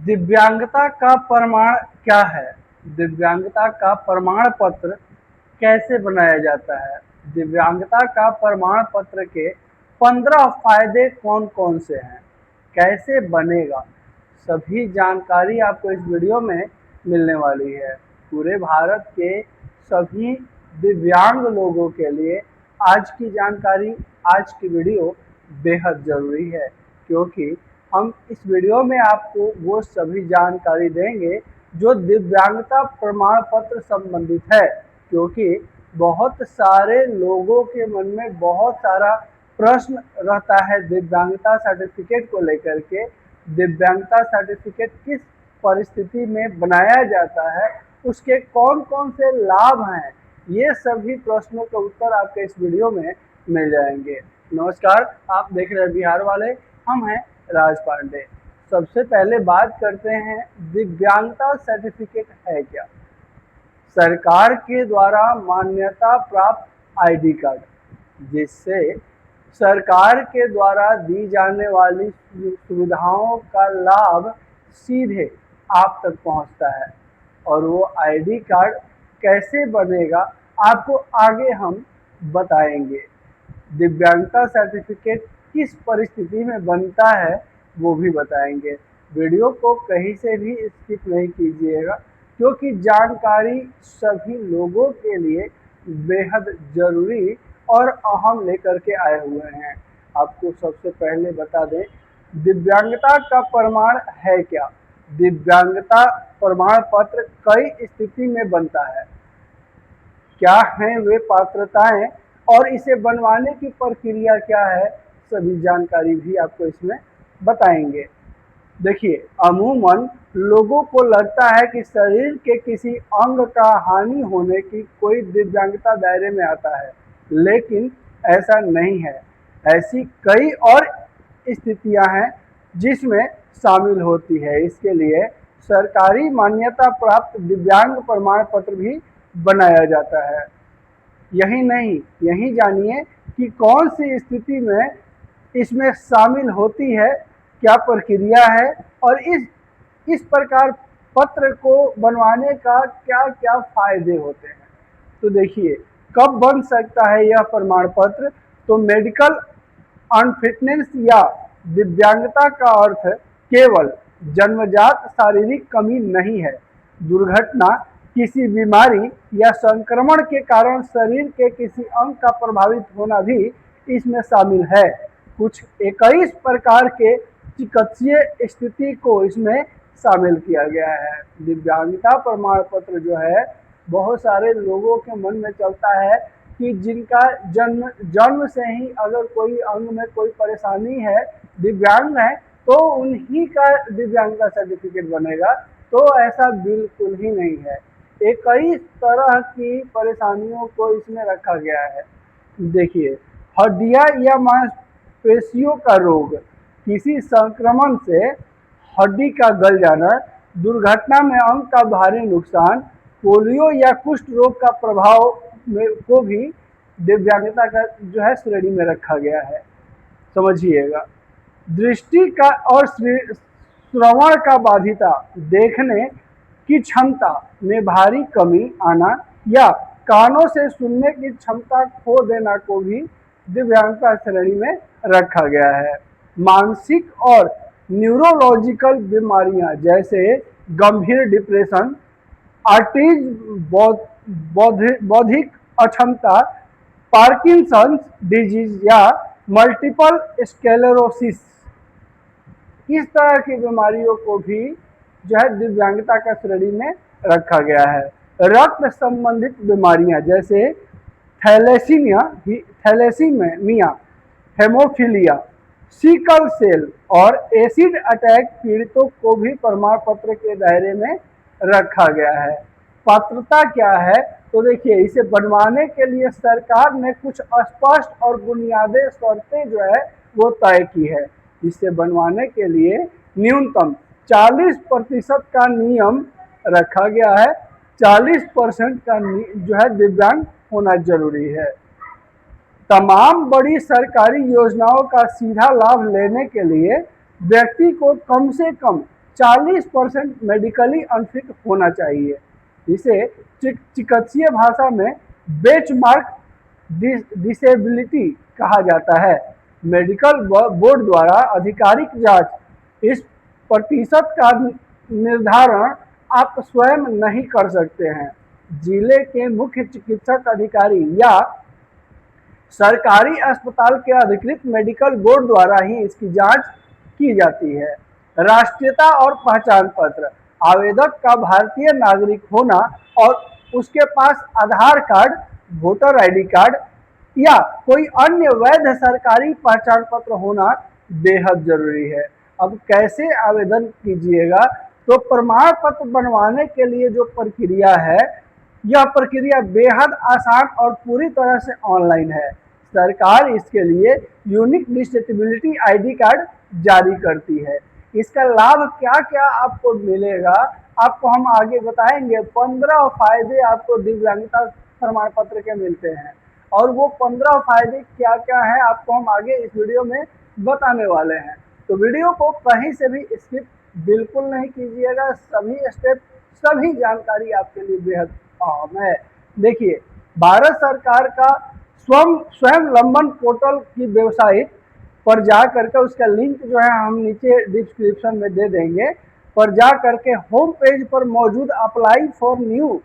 दिव्यांगता का प्रमाण क्या है? दिव्यांगता का प्रमाण पत्र कैसे बनाया जाता है? दिव्यांगता का प्रमाण पत्र के 15 फायदे कौन कौन से हैं? कैसे बनेगा? सभी जानकारी आपको इस वीडियो में मिलने वाली है। पूरे भारत के सभी दिव्यांग लोगों के लिए आज की जानकारी, आज की वीडियो बेहद ज़रूरी है, क्योंकि हम इस वीडियो में आपको वो सभी जानकारी देंगे जो दिव्यांगता प्रमाण पत्र संबंधित है। क्योंकि बहुत सारे लोगों के मन में बहुत सारा प्रश्न रहता है दिव्यांगता सर्टिफिकेट को लेकर के। दिव्यांगता सर्टिफिकेट किस परिस्थिति में बनाया जाता है, उसके कौन कौन से लाभ हैं, ये सभी प्रश्नों का उत्तर आपके इस वीडियो में मिल जाएंगे। नमस्कार, आप देख रहे हैं बिहार वाले, हम हैं राज पांडे। सबसे पहले बात करते हैं दिव्यांगता सर्टिफिकेट है क्या। सरकार के द्वारा मान्यता प्राप्त आईडी कार्ड, जिससे सरकार के द्वारा दी जाने वाली सुविधाओं का लाभ सीधे आप तक पहुंचता है। और वो आईडी कार्ड कैसे बनेगा आपको आगे हम बताएंगे। दिव्यांगता सर्टिफिकेट किस परिस्थिति में बनता है वो भी बताएंगे। वीडियो को कहीं से भी स्किप नहीं कीजिएगा, क्योंकि जानकारी सभी लोगों के लिए बेहद ज़रूरी और अहम लेकर के आए हुए हैं। आपको सबसे पहले बता दें, दिव्यांगता का प्रमाण है क्या। दिव्यांगता प्रमाण पत्र कई स्थिति में बनता है। क्या हैं वे पात्रताएं और इसे बनवाने की प्रक्रिया क्या है, सभी जानकारी भी आपको इसमें बताएंगे। देखिए, अमूमन लोगों को लगता है कि शरीर के किसी अंग का हानि होने की कोई दिव्यांगता दायरे में आता है, लेकिन ऐसा नहीं है। ऐसी कई और स्थितियां हैं जिसमें शामिल होती है। इसके लिए सरकारी मान्यता प्राप्त दिव्यांग प्रमाण पत्र भी बनाया जाता है। यही नहीं, यही जानिए कि कौन सी स्थिति में इसमें शामिल होती है, क्या प्रक्रिया है और इस प्रकार पत्र को बनवाने का क्या क्या फायदे होते हैं। तो देखिए, कब बन सकता है यह प्रमाण पत्र। तो मेडिकल अनफिटनेस या दिव्यांगता का अर्थ केवल जन्मजात शारीरिक कमी नहीं है। दुर्घटना, किसी बीमारी या संक्रमण के कारण शरीर के किसी अंग का प्रभावित होना भी इसमें शामिल है। कुछ 21 प्रकार के चिकित्सीय स्थिति को इसमें शामिल किया गया है। दिव्यांगता प्रमाण पत्र जो है, बहुत सारे लोगों के मन में चलता है कि जिनका जन्म से ही अगर कोई अंग में कोई परेशानी है, दिव्यांग है, तो उन्हीं का दिव्यांगता सर्टिफिकेट बनेगा। तो ऐसा बिल्कुल ही नहीं है। कई तरह की परेशानियों को इसमें रखा गया है। देखिए, हड्डियां या मांसपेशियों का रोग, किसी संक्रमण से हड्डी का गल जाना, दुर्घटना में अंग का भारी नुकसान, पोलियो या कुष्ठ रोग का प्रभाव को भी दिव्यांगता का जो है श्रेणी में रखा गया है। समझिएगा, दृष्टि का और श्रवण का बाधिता, देखने की क्षमता में भारी कमी आना या कानों से सुनने की क्षमता खो देना को भी दिव्यांगता श्रेणी में रखा गया है। मानसिक और न्यूरोलॉजिकल बीमारियां जैसे गंभीर डिप्रेशन, ऑटिज्म, बौद्धिक अक्षमता, पार्किंसंस डिजीज या मल्टीपल स्क्लेरोसिस, इस तरह की बीमारियों को भी जो है दिव्यांगता का श्रेणी में रखा गया है। रक्त संबंधित बीमारियां जैसे थैलेसीमिया, हेमोफीलिया, सिकल सेल और एसिड अटैक पीड़ितों को भी प्रमाण पत्र के दायरे में रखा गया है। पात्रता क्या है। तो देखिए, इसे बनवाने के लिए सरकार ने कुछ स्पष्ट और बुनियादी शर्तें जो है वो तय की है। इसे बनवाने के लिए न्यूनतम 40% का नियम रखा गया है। 40% का जो है दिव्यांग होना जरूरी है। तमाम बड़ी सरकारी योजनाओं का सीधा लाभ लेने के लिए व्यक्ति को कम से कम 40% मेडिकली अनफिट होना चाहिए। इसे चिकित्सीय भाषा में बेंचमार्क डिसेबिलिटी कहा जाता है। मेडिकल बोर्ड द्वारा आधिकारिक जांच इस प्रतिशत का निर्धारण आप स्वयं नहीं कर सकते हैं। जिले के मुख्य चिकित्सक अधिकारी या सरकारी अस्पताल के अधिकृत मेडिकल बोर्ड द्वारा ही इसकी जांच की जाती है। राष्ट्रीयता और पहचान पत्र, आवेदक का भारतीय नागरिक होना और उसके पास आधार कार्ड, वोटर आईडी कार्ड या कोई अन्य वैध सरकारी पहचान पत्र होना बेहद जरूरी है। अब कैसे आवेदन कीजिएगा? तो प्रमाण पत्र बनवाने के लिए जो प्रक्रिया है, यह प्रक्रिया बेहद आसान और पूरी तरह से ऑनलाइन है। सरकार इसके लिए यूनिक डिसेबिलिटी आईडी कार्ड जारी करती है। इसका लाभ क्या क्या आपको मिलेगा, आपको हम आगे बताएंगे। 15 फायदे आपको दिव्यांगता प्रमाण पत्र के मिलते हैं और वो 15 फायदे क्या क्या हैं आपको हम आगे इस वीडियो में बताने वाले हैं। तो वीडियो को कहीं से भी स्किप बिल्कुल नहीं कीजिएगा। सभी स्टेप, सभी जानकारी आपके लिए बेहद अहम है। देखिए, भारत सरकार का स्वयं पोर्टल की वेबसाइट पर जा करके, उसका लिंक जो है हम नीचे डिस्क्रिप्शन में दे देंगे, पर जा करके होम पेज पर मौजूद apply for new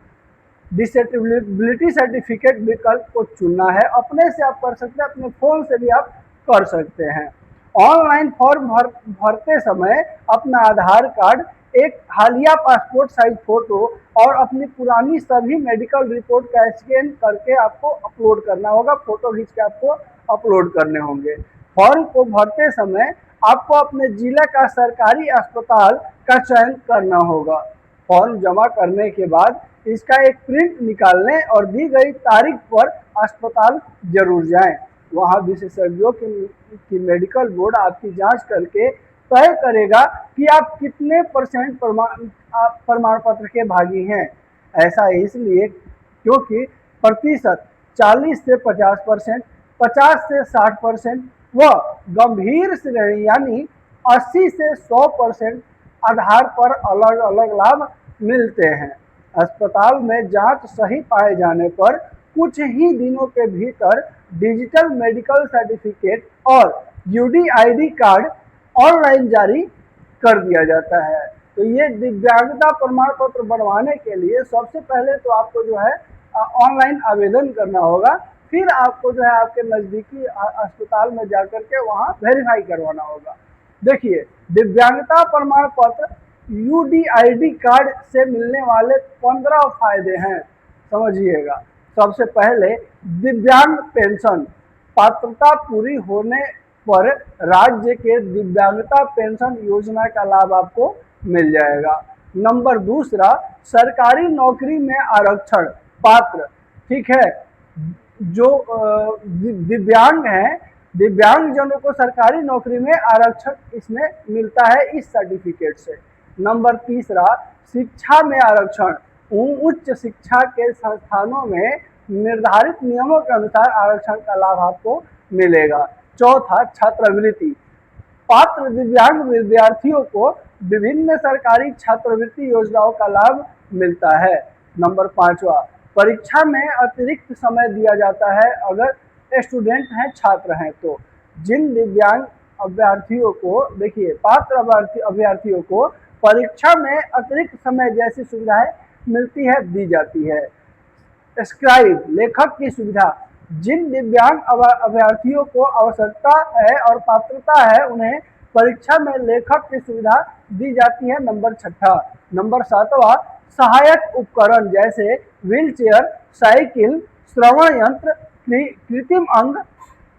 disability certificate विकल्प को चुनना है। अपने से आप कर सकते हैं, अपने फोन से भी आप कर सकते हैं। ऑनलाइन फॉर्म भरते समय अपना आधार कार्ड, एक हालिया पासपोर्ट साइज फोटो और अपनी पुरानी सभी मेडिकल रिपोर्ट का स्कैन करके आपको अपलोड करना होगा। फोटो खींच के आपको अपलोड करने होंगे। फॉर्म को भरते समय आपको अपने जिले का सरकारी अस्पताल का चयन करना होगा। फॉर्म जमा करने के बाद इसका एक प्रिंट निकाल लें और दी गई तारीख पर अस्पताल जरूर जाएं। वहां विशेषज्ञों की मेडिकल बोर्ड आपकी जांच करके तय करेगा कि आप कितने % प्रमाण पत्र के भागी हैं। ऐसा इसलिए क्योंकि प्रतिशत 40 से 50%, 50 से 60% व गंभीर श्रेणी यानी 80 से 100% आधार पर अलग अलग लाभ मिलते हैं। अस्पताल में जांच सही पाए जाने पर कुछ ही दिनों के भीतर डिजिटल मेडिकल सर्टिफिकेट और यूडीआईडी कार्ड ऑनलाइन जारी कर दिया जाता है। तो ये दिव्यांगता प्रमाण पत्र बनवाने के लिए सबसे पहले तो आपको जो है ऑनलाइन आवेदन करना होगा। फिर आपको जो है आपके नज़दीकी अस्पताल में जाकर के वहाँ वेरीफाई करवाना होगा। देखिए, दिव्यांगता प्रमाण पत्र यूडीआईडी कार्ड से मिलने वाले 15 फायदे हैं, समझिएगा। सबसे पहले दिव्यांग पेंशन, पात्रता पूरी होने पर राज्य के दिव्यांगता पेंशन योजना का लाभ आपको मिल जाएगा। नंबर दूसरा, सरकारी नौकरी में आरक्षण पात्र, ठीक है। जो दिव्यांग हैं, दिव्यांग जनों को सरकारी नौकरी में आरक्षण इसमें मिलता है इस सर्टिफिकेट से। नंबर तीसरा, शिक्षा में आरक्षण, उच्च शिक्षा के संस्थानों में निर्धारित नियमों के अनुसार आरक्षण का लाभ आपको मिलेगा। चौथा, छात्रवृत्ति, पात्र दिव्यांग विद्यार्थियों को विभिन्न सरकारी छात्रवृत्ति योजनाओं का लाभ मिलता है। नंबर पांचवा, परीक्षा में अतिरिक्त समय दिया जाता है अगर स्टूडेंट हैं, छात्र हैं तो। जिन दिव्यांग अभ्यर्थियों को, देखिए, पात्र अभ्यर्थियों को परीक्षा में अतिरिक्त समय जैसी सुविधाएं मिलती है, दी जाती है। स्क्राइब, लेखक की सुविधा, जिन दिव्यांग अभ्यर्थियों को आवश्यकता है और पात्रता है उन्हें परीक्षा में लेखक की सुविधा दी जाती है। नंबर छठा। नंबर सातवां, सहायक उपकरण जैसे व्हील चेयर, साइकिल, श्रवण यंत्र, कृत्रिम अंग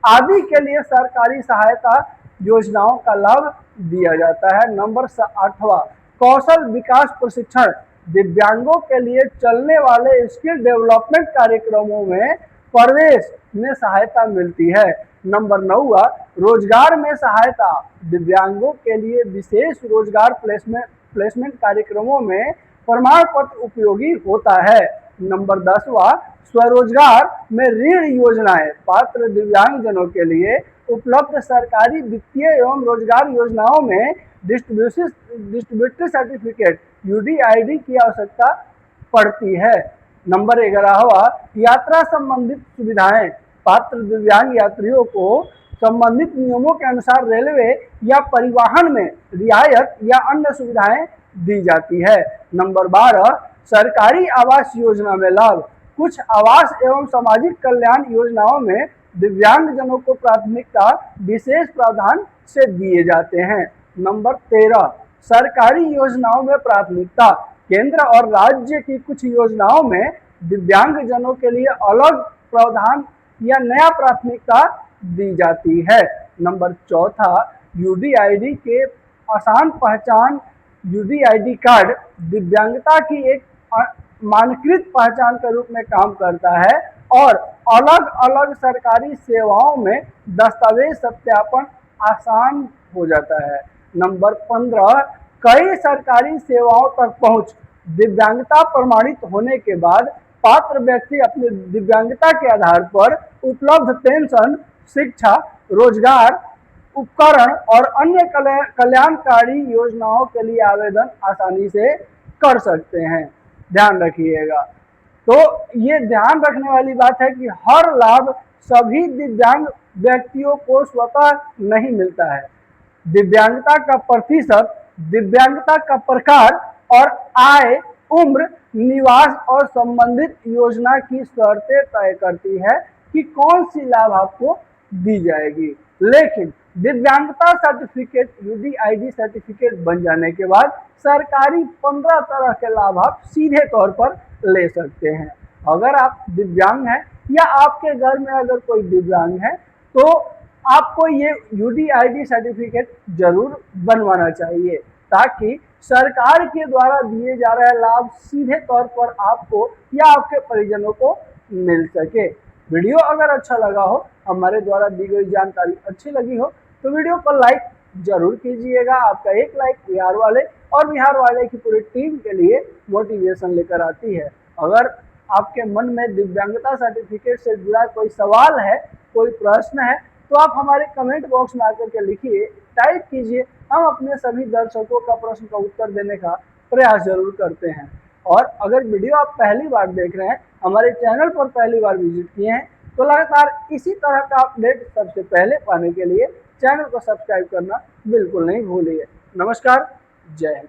आदि के लिए सरकारी सहायता योजनाओं का लाभ दिया जाता है। नंबर आठवां, कौशल विकास प्रशिक्षण, दिव्यांगों के लिए चलने वाले स्किल डेवलपमेंट कार्यक्रमों में प्रवेश में सहायता मिलती है। नंबर 9, रोजगार में सहायता, दिव्यांगों के लिए विशेष रोजगार प्लेसमेंट कार्यक्रमों में प्रमाण पत्र उपयोगी होता है। नंबर 10वां, स्वरोजगार में ऋण योजनाएं। पात्र दिव्यांगजनों के लिए उपलब्ध सरकारी वित्तीय एवं रोजगार योजनाओं में डिस्ट्रीब्यूटरी सर्टिफिकेट यूडीआईडी की आवश्यकता पड़ती है। नंबर 11वां, यात्रा संबंधित सुविधाएं। पात्र दिव्यांग यात्रियों को संबंधित नियमों के अनुसार रेलवे या परिवहन में रियायत या अन्य सुविधाएं दी जाती है। नंबर 12, सरकारी आवास योजना में लाभ। कुछ आवास एवं सामाजिक कल्याण योजनाओं में दिव्यांगजनों को प्राथमिकता विशेष प्रावधान से दिए जाते हैं। नंबर 13, सरकारी योजनाओं में प्राथमिकता। केंद्र और राज्य की कुछ योजनाओं में दिव्यांगजनों के लिए अलग प्रावधान या नया प्राथमिकता दी जाती है। नंबर 14, यूडीआईडी के आसान पहचान। यूडीआईडी कार्ड दिव्यांगता की एक मानकृत पहचान के रूप में काम करता है और अलग अलग सरकारी सेवाओं में दस्तावेज सत्यापन आसान हो जाता है। नंबर 15, कई सरकारी सेवाओं तक पहुंच। दिव्यांगता प्रमाणित होने के बाद पात्र व्यक्ति अपनी दिव्यांगता के आधार पर उपलब्ध पेंशन, शिक्षा, रोजगार, उपकरण और अन्य कल्याणकारी योजनाओं के लिए आवेदन आसानी से कर सकते हैं। ध्यान रखिएगा। तो ये ध्यान रखने वाली बात है कि हर लाभ सभी दिव्यांग व्यक्तियों को स्वतः नहीं मिलता है। दिव्यांगता का प्रतिशत, दिव्यांगता का प्रकार और आय, उम्र, निवास और संबंधित योजना की शर्तें तय करती है कि कौन सी लाभ आपको दी जाएगी। लेकिन दिव्यांगता सर्टिफिकेट यूडीआईडी सर्टिफिकेट बन जाने के बाद सरकारी 15 तरह के लाभ आप सीधे तौर पर ले सकते हैं। अगर आप दिव्यांग हैं या आपके घर में अगर कोई दिव्यांग है तो आपको ये यूडीआईडी सर्टिफिकेट जरूर बनवाना चाहिए ताकि सरकार के द्वारा दिए जा रहे लाभ सीधे तौर पर आपको या आपके परिजनों को मिल सके। वीडियो अगर अच्छा लगा हो, हमारे द्वारा दी गई जानकारी अच्छी लगी हो तो वीडियो को लाइक जरूर कीजिएगा। आपका एक लाइक बिहार वाले और बिहार वाले की पूरी टीम के लिए मोटिवेशन लेकर आती है। अगर आपके मन में दिव्यांगता सर्टिफिकेट से जुड़ा कोई सवाल है, कोई प्रश्न है तो आप हमारे कमेंट बॉक्स में आकर के लिखिए, टाइप कीजिए। हम अपने सभी दर्शकों का प्रश्न का उत्तर देने का प्रयास जरूर करते हैं। और अगर वीडियो आप पहली बार देख रहे हैं, हमारे चैनल पर पहली बार विजिट किए हैं तो लगातार इसी तरह का अपडेट सबसे पहले पाने के लिए चैनल को सब्सक्राइब करना बिल्कुल नहीं भूलिए। नमस्कार, जय हिंद।